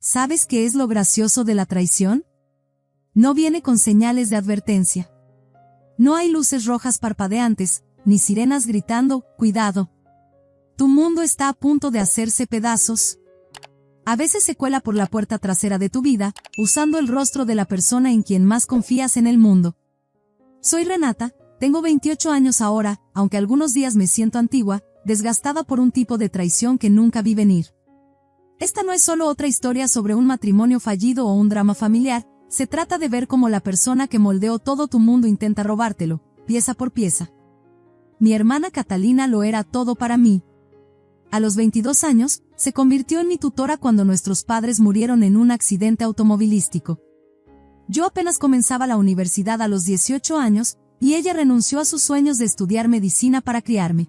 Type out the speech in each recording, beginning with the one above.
¿Sabes qué es lo gracioso de la traición? No viene con señales de advertencia. No hay luces rojas parpadeantes, ni sirenas gritando, cuidado. Tu mundo está a punto de hacerse pedazos. A veces se cuela por la puerta trasera de tu vida, usando el rostro de la persona en quien más confías en el mundo. Soy Renata, tengo 28 años ahora, aunque algunos días me siento antigua, desgastada por un tipo de traición que nunca vi venir. Esta no es solo otra historia sobre un matrimonio fallido o un drama familiar, se trata de ver cómo la persona que moldeó todo tu mundo intenta robártelo, pieza por pieza. Mi hermana Catalina lo era todo para mí. A los 22 años, se convirtió en mi tutora cuando nuestros padres murieron en un accidente automovilístico. Yo apenas comenzaba la universidad a los 18 años, y ella renunció a sus sueños de estudiar medicina para criarme.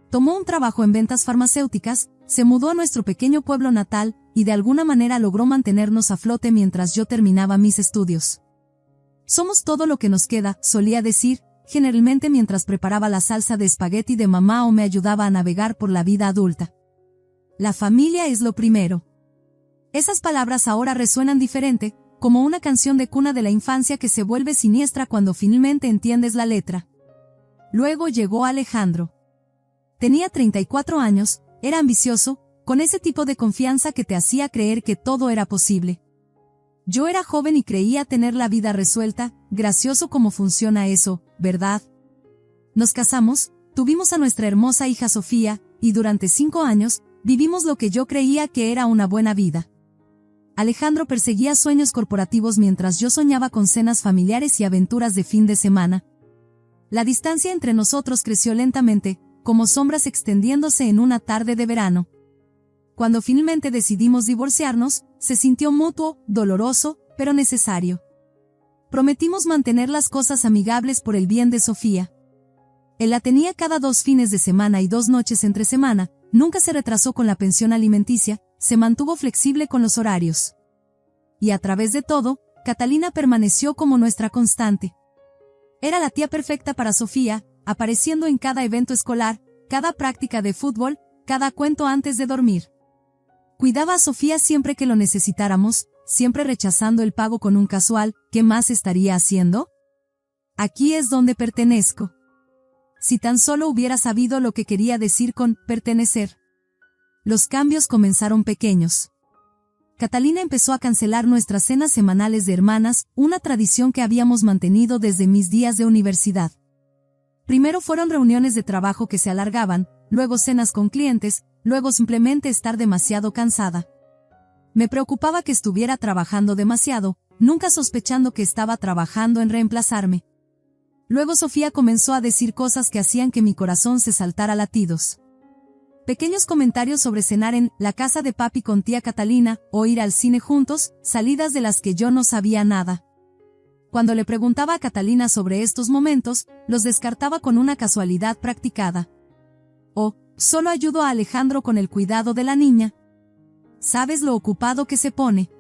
Tomó un trabajo en ventas farmacéuticas, se mudó a nuestro pequeño pueblo natal, y de alguna manera logró mantenernos a flote mientras yo terminaba mis estudios. Somos todo lo que nos queda, solía decir, generalmente mientras preparaba la salsa de espagueti de mamá o me ayudaba a navegar por la vida adulta. La familia es lo primero. Esas palabras ahora resuenan diferente, como una canción de cuna de la infancia que se vuelve siniestra cuando finalmente entiendes la letra. Luego llegó Alejandro. Tenía 34 años, era ambicioso, con ese tipo de confianza que te hacía creer que todo era posible. Yo era joven y creía tener la vida resuelta, gracioso cómo funciona eso, ¿verdad? Nos casamos, tuvimos a nuestra hermosa hija Sofía, y durante 5 años, vivimos lo que yo creía que era una buena vida. Alejandro perseguía sueños corporativos mientras yo soñaba con cenas familiares y aventuras de fin de semana. La distancia entre nosotros creció lentamente, como sombras extendiéndose en una tarde de verano. Cuando finalmente decidimos divorciarnos, se sintió mutuo, doloroso, pero necesario. Prometimos mantener las cosas amigables por el bien de Sofía. Él la tenía cada 2 fines de semana y 2 noches entre semana, nunca se retrasó con la pensión alimenticia, se mantuvo flexible con los horarios. Y a través de todo, Catalina permaneció como nuestra constante. Era la tía perfecta para Sofía, apareciendo en cada evento escolar, cada práctica de fútbol, cada cuento antes de dormir. Cuidaba a Sofía siempre que lo necesitáramos, siempre rechazando el pago con un casual, ¿qué más estaría haciendo? Aquí es donde pertenezco. Si tan solo hubiera sabido lo que quería decir con pertenecer. Los cambios comenzaron pequeños. Catalina empezó a cancelar nuestras cenas semanales de hermanas, una tradición que habíamos mantenido desde mis días de universidad. Primero fueron reuniones de trabajo que se alargaban, luego cenas con clientes, luego simplemente estar demasiado cansada. Me preocupaba que estuviera trabajando demasiado, nunca sospechando que estaba trabajando en reemplazarme. Luego Sofía comenzó a decir cosas que hacían que mi corazón se saltara latidos. Pequeños comentarios sobre cenar en la casa de papi con tía Catalina, o ir al cine juntos, salidas de las que yo no sabía nada. Cuando le preguntaba a Catalina sobre estos momentos, los descartaba con una casualidad practicada. Solo ayudo a Alejandro con el cuidado de la niña. ¿Sabes lo ocupado que se pone?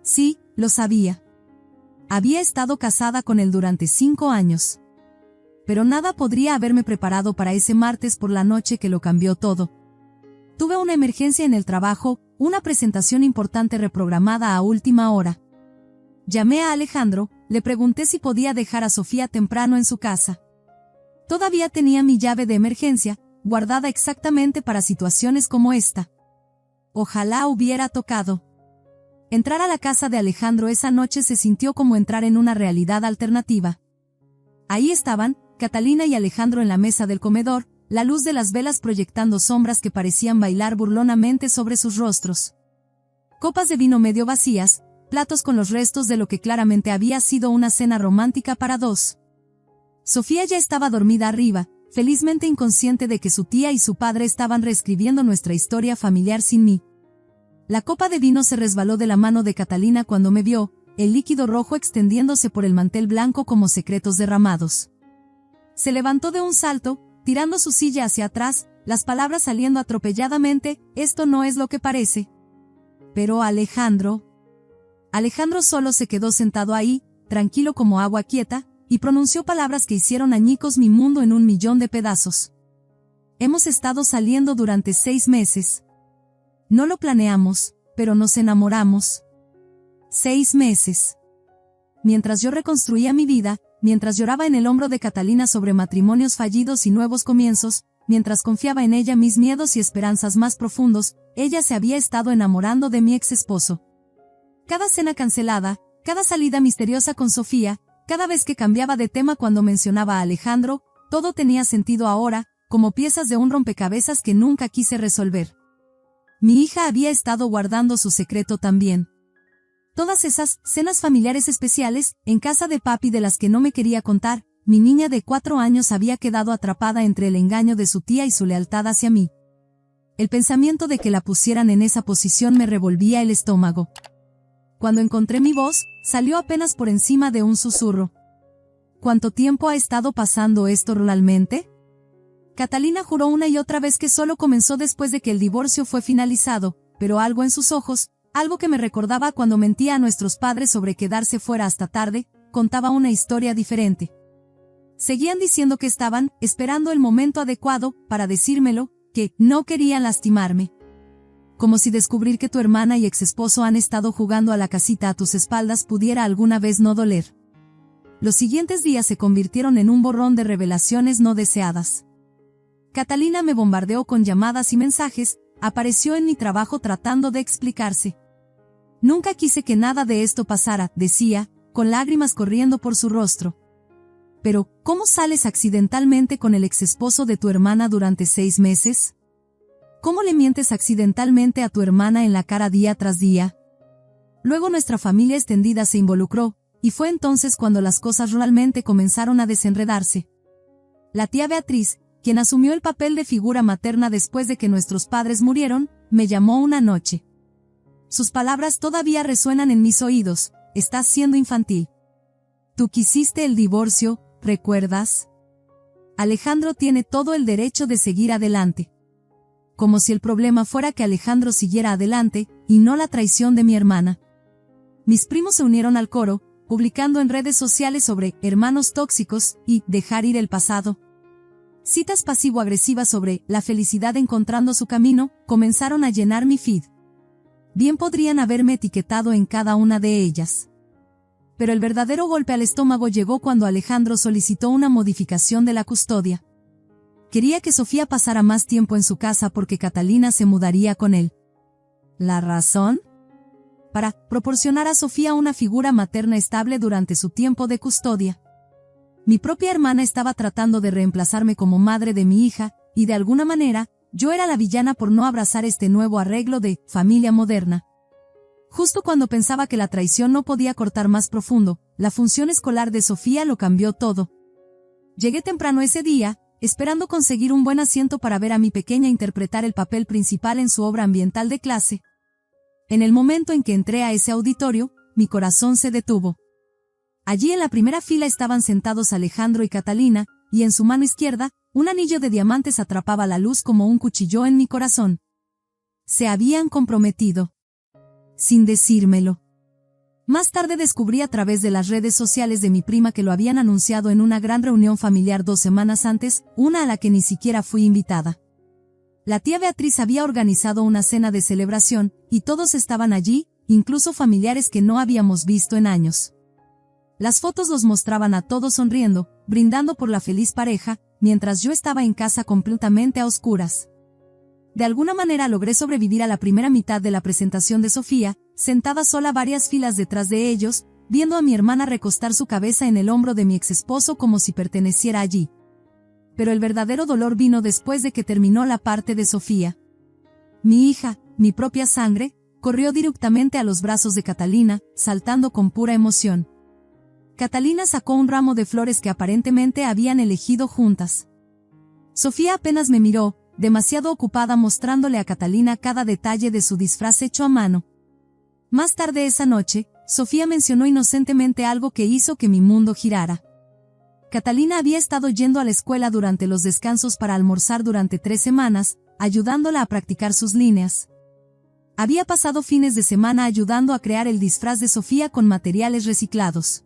Sí, lo sabía. Había estado casada con él durante 5 años. Pero nada podría haberme preparado para ese martes por la noche que lo cambió todo. Tuve una emergencia en el trabajo, una presentación importante reprogramada a última hora. Llamé a Alejandro, le pregunté si podía dejar a Sofía temprano en su casa. Todavía tenía mi llave de emergencia, guardada exactamente para situaciones como esta. Ojalá hubiera tocado. Entrar a la casa de Alejandro esa noche se sintió como entrar en una realidad alternativa. Ahí estaban, Catalina y Alejandro en la mesa del comedor, la luz de las velas proyectando sombras que parecían bailar burlonamente sobre sus rostros. Copas de vino medio vacías, platos con los restos de lo que claramente había sido una cena romántica para 2. Sofía ya estaba dormida arriba, felizmente inconsciente de que su tía y su padre estaban reescribiendo nuestra historia familiar sin mí. La copa de vino se resbaló de la mano de Catalina cuando me vio, el líquido rojo extendiéndose por el mantel blanco como secretos derramados. Se levantó de un salto, tirando su silla hacia atrás, las palabras saliendo atropelladamente, esto no es lo que parece. Pero Alejandro solo se quedó sentado ahí, tranquilo como agua quieta, y pronunció palabras que hicieron añicos mi mundo en 1.000.000 de pedazos. Hemos estado saliendo durante 6 meses. No lo planeamos, pero nos enamoramos. 6 meses. Mientras yo reconstruía mi vida, mientras lloraba en el hombro de Catalina sobre matrimonios fallidos y nuevos comienzos, mientras confiaba en ella mis miedos y esperanzas más profundos, ella se había estado enamorando de mi ex esposo. Cada cena cancelada, cada salida misteriosa con Sofía, cada vez que cambiaba de tema cuando mencionaba a Alejandro, todo tenía sentido ahora, como piezas de un rompecabezas que nunca quise resolver. Mi hija había estado guardando su secreto también. Todas esas cenas familiares especiales, en casa de papi de las que no me quería contar, mi niña de 4 años había quedado atrapada entre el engaño de su tía y su lealtad hacia mí. El pensamiento de que la pusieran en esa posición me revolvía el estómago. Cuando encontré mi voz, salió apenas por encima de un susurro. ¿Cuánto tiempo ha estado pasando esto realmente? Catalina juró una y otra vez que solo comenzó después de que el divorcio fue finalizado, pero algo en sus ojos, algo que me recordaba cuando mentía a nuestros padres sobre quedarse fuera hasta tarde, contaba una historia diferente. Seguían diciendo que estaban esperando el momento adecuado para decírmelo, que no querían lastimarme. Como si descubrir que tu hermana y exesposo han estado jugando a la casita a tus espaldas pudiera alguna vez no doler. Los siguientes días se convirtieron en un borrón de revelaciones no deseadas. Catalina me bombardeó con llamadas y mensajes, apareció en mi trabajo tratando de explicarse. Nunca quise que nada de esto pasara, decía, con lágrimas corriendo por su rostro. Pero, ¿cómo sales accidentalmente con el exesposo de tu hermana durante 6 meses? ¿Cómo le mientes accidentalmente a tu hermana en la cara día tras día? Luego nuestra familia extendida se involucró, y fue entonces cuando las cosas realmente comenzaron a desenredarse. La tía Beatriz, quien asumió el papel de figura materna después de que nuestros padres murieron, me llamó una noche. Sus palabras todavía resuenan en mis oídos: estás siendo infantil. Tú quisiste el divorcio, ¿recuerdas? Alejandro tiene todo el derecho de seguir adelante. Como si el problema fuera que Alejandro siguiera adelante, y no la traición de mi hermana. Mis primos se unieron al coro, publicando en redes sociales sobre hermanos tóxicos y dejar ir el pasado. Citas pasivo-agresivas sobre la felicidad encontrando su camino comenzaron a llenar mi feed. Bien podrían haberme etiquetado en cada una de ellas. Pero el verdadero golpe al estómago llegó cuando Alejandro solicitó una modificación de la custodia. Quería que Sofía pasara más tiempo en su casa porque Catalina se mudaría con él. ¿La razón? Para proporcionar a Sofía una figura materna estable durante su tiempo de custodia. Mi propia hermana estaba tratando de reemplazarme como madre de mi hija, y de alguna manera, yo era la villana por no abrazar este nuevo arreglo de familia moderna. Justo cuando pensaba que la traición no podía cortar más profundo, la función escolar de Sofía lo cambió todo. Llegué temprano ese día, esperando conseguir un buen asiento para ver a mi pequeña interpretar el papel principal en su obra ambiental de clase. En el momento en que entré a ese auditorio, mi corazón se detuvo. Allí en la primera fila estaban sentados Alejandro y Catalina, y en su mano izquierda, un anillo de diamantes atrapaba la luz como un cuchillo en mi corazón. Se habían comprometido. Sin decírmelo. Más tarde descubrí a través de las redes sociales de mi prima que lo habían anunciado en una gran reunión familiar 2 semanas antes, una a la que ni siquiera fui invitada. La tía Beatriz había organizado una cena de celebración, y todos estaban allí, incluso familiares que no habíamos visto en años. Las fotos los mostraban a todos sonriendo, brindando por la feliz pareja, mientras yo estaba en casa completamente a oscuras. De alguna manera logré sobrevivir a la primera mitad de la presentación de Sofía, sentada sola varias filas detrás de ellos, viendo a mi hermana recostar su cabeza en el hombro de mi exesposo como si perteneciera allí. Pero el verdadero dolor vino después de que terminó la parte de Sofía. Mi hija, mi propia sangre, corrió directamente a los brazos de Catalina, saltando con pura emoción. Catalina sacó un ramo de flores que aparentemente habían elegido juntas. Sofía apenas me miró, demasiado ocupada mostrándole a Catalina cada detalle de su disfraz hecho a mano. Más tarde esa noche, Sofía mencionó inocentemente algo que hizo que mi mundo girara. Catalina había estado yendo a la escuela durante los descansos para almorzar durante 3 semanas, ayudándola a practicar sus líneas. Había pasado fines de semana ayudando a crear el disfraz de Sofía con materiales reciclados.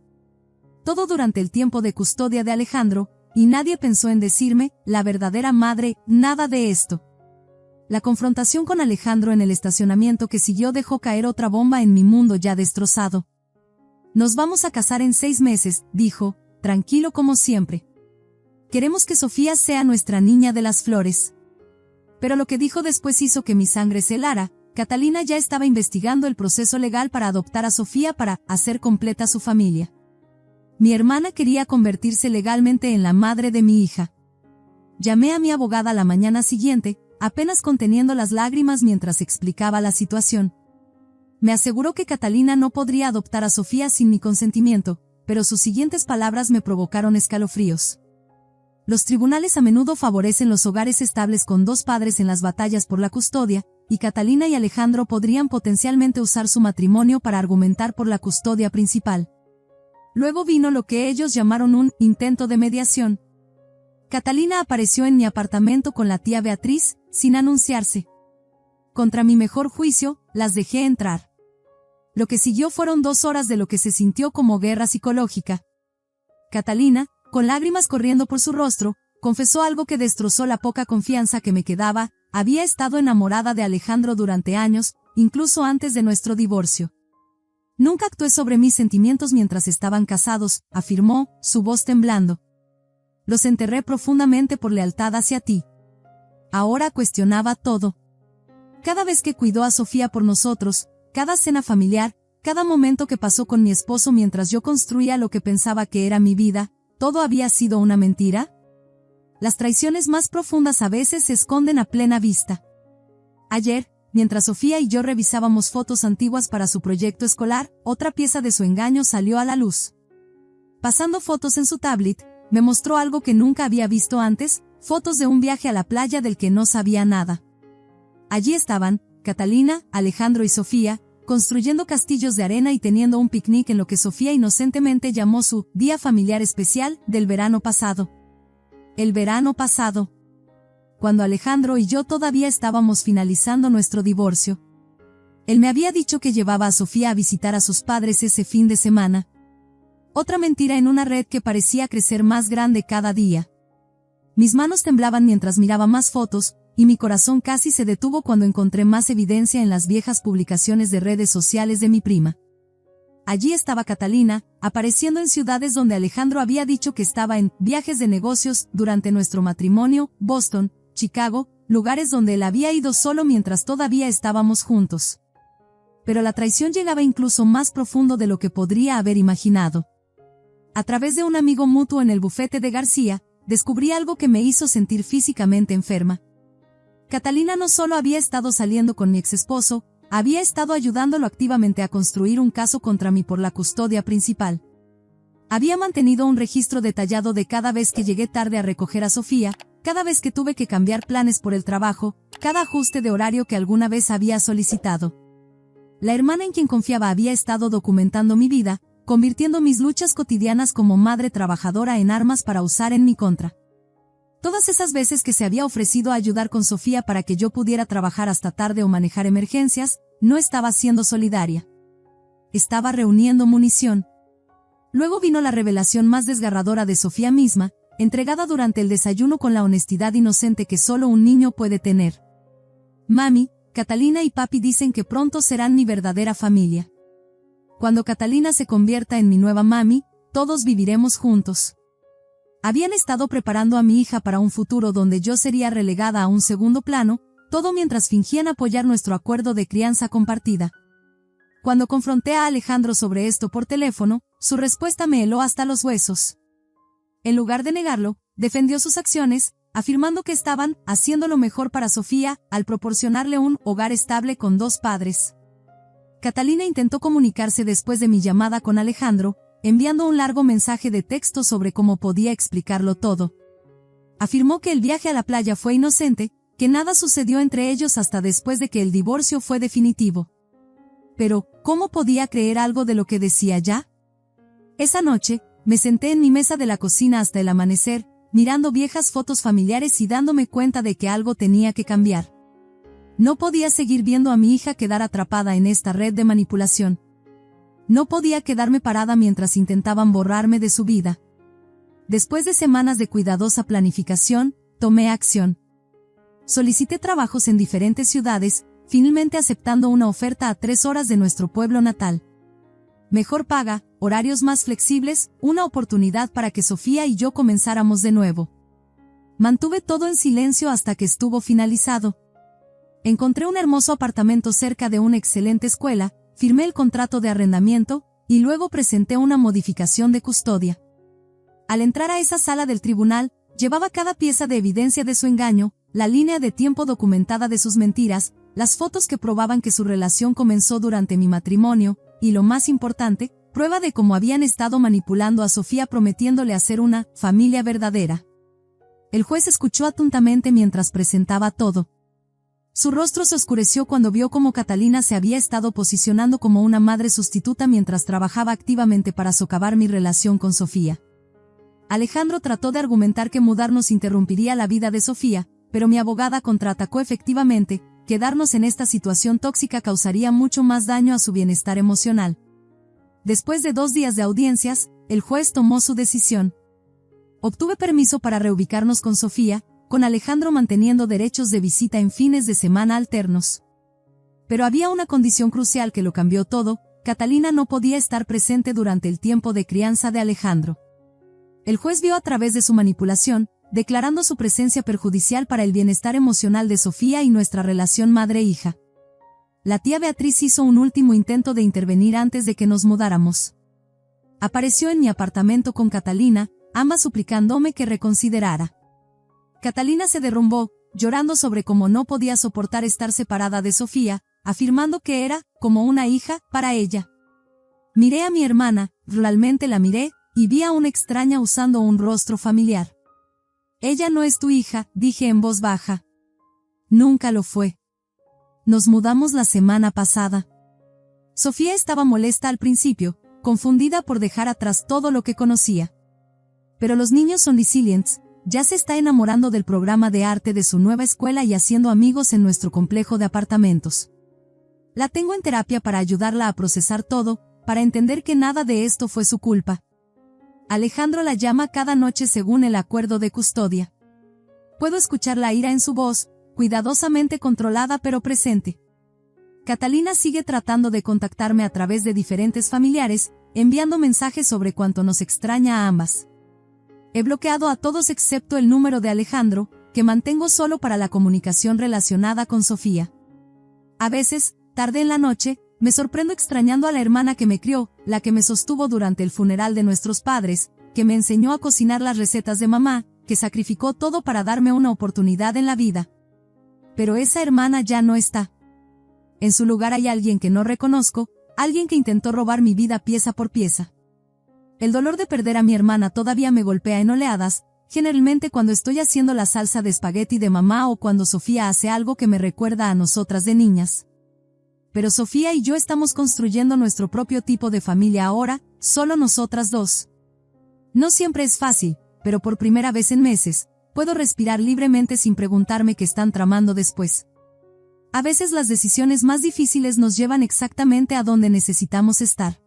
Todo durante el tiempo de custodia de Alejandro, y nadie pensó en decirme, la verdadera madre, nada de esto. La confrontación con Alejandro en el estacionamiento que siguió dejó caer otra bomba en mi mundo ya destrozado. Nos vamos a casar en 6 meses, dijo, tranquilo como siempre. Queremos que Sofía sea nuestra niña de las flores. Pero lo que dijo después hizo que mi sangre se helara. Catalina ya estaba investigando el proceso legal para adoptar a Sofía para hacer completa su familia. Mi hermana quería convertirse legalmente en la madre de mi hija. Llamé a mi abogada la mañana siguiente, apenas conteniendo las lágrimas mientras explicaba la situación. Me aseguró que Catalina no podría adoptar a Sofía sin mi consentimiento, pero sus siguientes palabras me provocaron escalofríos. Los tribunales a menudo favorecen los hogares estables con 2 padres en las batallas por la custodia, y Catalina y Alejandro podrían potencialmente usar su matrimonio para argumentar por la custodia principal. Luego vino lo que ellos llamaron un intento de mediación. Catalina apareció en mi apartamento con la tía Beatriz, sin anunciarse. Contra mi mejor juicio, las dejé entrar. Lo que siguió fueron 2 horas de lo que se sintió como guerra psicológica. Catalina, con lágrimas corriendo por su rostro, confesó algo que destrozó la poca confianza que me quedaba. Había estado enamorada de Alejandro durante años, incluso antes de nuestro divorcio. Nunca actué sobre mis sentimientos mientras estaban casados, afirmó, su voz temblando. Los enterré profundamente por lealtad hacia ti. Ahora cuestionaba todo. Cada vez que cuidó a Sofía por nosotros, cada cena familiar, cada momento que pasó con mi esposo mientras yo construía lo que pensaba que era mi vida, ¿todo había sido una mentira? Las traiciones más profundas a veces se esconden a plena vista. Ayer, mientras Sofía y yo revisábamos fotos antiguas para su proyecto escolar, otra pieza de su engaño salió a la luz. Pasando fotos en su tablet, me mostró algo que nunca había visto antes, fotos de un viaje a la playa del que no sabía nada. Allí estaban, Catalina, Alejandro y Sofía, construyendo castillos de arena y teniendo un picnic en lo que Sofía inocentemente llamó su día familiar especial del verano pasado. El verano pasado. Cuando Alejandro y yo todavía estábamos finalizando nuestro divorcio. Él me había dicho que llevaba a Sofía a visitar a sus padres ese fin de semana. Otra mentira en una red que parecía crecer más grande cada día. Mis manos temblaban mientras miraba más fotos, y mi corazón casi se detuvo cuando encontré más evidencia en las viejas publicaciones de redes sociales de mi prima. Allí estaba Catalina, apareciendo en ciudades donde Alejandro había dicho que estaba en viajes de negocios durante nuestro matrimonio, Boston, Chicago, lugares donde él había ido solo mientras todavía estábamos juntos. Pero la traición llegaba incluso más profundo de lo que podría haber imaginado. A través de un amigo mutuo en el bufete de García, descubrí algo que me hizo sentir físicamente enferma. Catalina no solo había estado saliendo con mi exesposo, había estado ayudándolo activamente a construir un caso contra mí por la custodia principal. Había mantenido un registro detallado de cada vez que llegué tarde a recoger a Sofía, cada vez que tuve que cambiar planes por el trabajo, cada ajuste de horario que alguna vez había solicitado. La hermana en quien confiaba había estado documentando mi vida, convirtiendo mis luchas cotidianas como madre trabajadora en armas para usar en mi contra. Todas esas veces que se había ofrecido a ayudar con Sofía para que yo pudiera trabajar hasta tarde o manejar emergencias, no estaba siendo solidaria. Estaba reuniendo munición. Luego vino la revelación más desgarradora de Sofía misma, entregada durante el desayuno con la honestidad inocente que solo un niño puede tener. Mami, Catalina y papi dicen que pronto serán mi verdadera familia. Cuando Catalina se convierta en mi nueva mami, todos viviremos juntos. Habían estado preparando a mi hija para un futuro donde yo sería relegada a un segundo plano, todo mientras fingían apoyar nuestro acuerdo de crianza compartida. Cuando confronté a Alejandro sobre esto por teléfono, su respuesta me heló hasta los huesos. En lugar de negarlo, defendió sus acciones, afirmando que estaban haciendo lo mejor para Sofía al proporcionarle un hogar estable con 2 padres. Catalina intentó comunicarse después de mi llamada con Alejandro, enviando un largo mensaje de texto sobre cómo podía explicarlo todo. Afirmó que el viaje a la playa fue inocente, que nada sucedió entre ellos hasta después de que el divorcio fue definitivo. Pero, ¿cómo podía creer algo de lo que decía ya? Esa noche, me senté en mi mesa de la cocina hasta el amanecer, mirando viejas fotos familiares y dándome cuenta de que algo tenía que cambiar. No podía seguir viendo a mi hija quedar atrapada en esta red de manipulación. No podía quedarme parada mientras intentaban borrarme de su vida. Después de semanas de cuidadosa planificación, tomé acción. solicité trabajos en diferentes ciudades, finalmente aceptando una oferta a 3 horas de nuestro pueblo natal. Mejor paga, horarios más flexibles, una oportunidad para que Sofía y yo comenzáramos de nuevo. Mantuve todo en silencio hasta que estuvo finalizado. Encontré un hermoso apartamento cerca de una excelente escuela, firmé el contrato de arrendamiento, y luego presenté una modificación de custodia. Al entrar a esa sala del tribunal, llevaba cada pieza de evidencia de su engaño, la línea de tiempo documentada de sus mentiras, las fotos que probaban que su relación comenzó durante mi matrimonio, y lo más importante, prueba de cómo habían estado manipulando a Sofía prometiéndole hacer una familia verdadera. El juez escuchó atentamente mientras presentaba todo. Su rostro se oscureció cuando vio cómo Catalina se había estado posicionando como una madre sustituta mientras trabajaba activamente para socavar mi relación con Sofía. Alejandro trató de argumentar que mudarnos interrumpiría la vida de Sofía, pero mi abogada contraatacó efectivamente, quedarnos en esta situación tóxica causaría mucho más daño a su bienestar emocional. Después de 2 días de audiencias, el juez tomó su decisión. Obtuve permiso para reubicarnos con Sofía, con Alejandro manteniendo derechos de visita en fines de semana alternos. Pero había una condición crucial que lo cambió todo: Catalina no podía estar presente durante el tiempo de crianza de Alejandro. El juez vio a través de su manipulación, declarando su presencia perjudicial para el bienestar emocional de Sofía y nuestra relación madre-hija. La tía Beatriz hizo un último intento de intervenir antes de que nos mudáramos. Apareció en mi apartamento con Catalina, ambas suplicándome que reconsiderara. Catalina se derrumbó, llorando sobre cómo no podía soportar estar separada de Sofía, afirmando que era como una hija para ella. Miré a mi hermana, realmente la miré, y vi a una extraña usando un rostro familiar. Ella no es tu hija, dije en voz baja. Nunca lo fue. Nos mudamos la semana pasada. Sofía estaba molesta al principio, confundida por dejar atrás todo lo que conocía. Pero los niños son resilientes, ya se está enamorando del programa de arte de su nueva escuela y haciendo amigos en nuestro complejo de apartamentos. La tengo en terapia para ayudarla a procesar todo, para entender que nada de esto fue su culpa. Alejandro la llama cada noche según el acuerdo de custodia. Puedo escuchar la ira en su voz, cuidadosamente controlada pero presente. Catalina sigue tratando de contactarme a través de diferentes familiares, enviando mensajes sobre cuánto nos extraña a ambas. He bloqueado a todos excepto el número de Alejandro, que mantengo solo para la comunicación relacionada con Sofía. A veces, tarde en la noche, me sorprendo extrañando a la hermana que me crió, la que me sostuvo durante el funeral de nuestros padres, que me enseñó a cocinar las recetas de mamá, que sacrificó todo para darme una oportunidad en la vida. Pero esa hermana ya no está. En su lugar hay alguien que no reconozco, alguien que intentó robar mi vida pieza por pieza. El dolor de perder a mi hermana todavía me golpea en oleadas, generalmente cuando estoy haciendo la salsa de espagueti de mamá o cuando Sofía hace algo que me recuerda a nosotras de niñas. Pero Sofía y yo estamos construyendo nuestro propio tipo de familia ahora, solo nosotras dos. No siempre es fácil, pero por primera vez en meses, puedo respirar libremente sin preguntarme qué están tramando después. A veces las decisiones más difíciles nos llevan exactamente a donde necesitamos estar.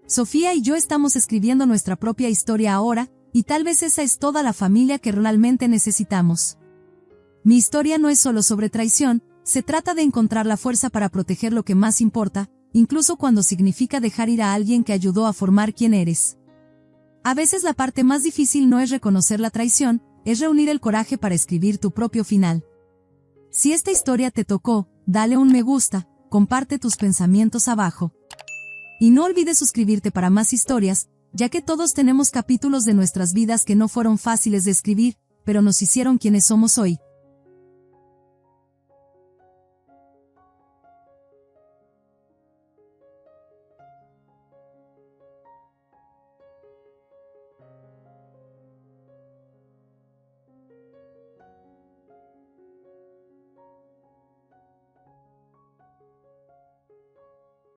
Sofía y yo estamos escribiendo nuestra propia historia ahora, y tal vez esa es toda la familia que realmente necesitamos. Mi historia no es solo sobre traición, se trata de encontrar la fuerza para proteger lo que más importa, incluso cuando significa dejar ir a alguien que ayudó a formar quién eres. A veces la parte más difícil no es reconocer la traición, es reunir el coraje para escribir tu propio final. Si esta historia te tocó, dale un me gusta, comparte tus pensamientos abajo. Y no olvides suscribirte para más historias, ya que todos tenemos capítulos de nuestras vidas que no fueron fáciles de escribir, pero nos hicieron quienes somos hoy.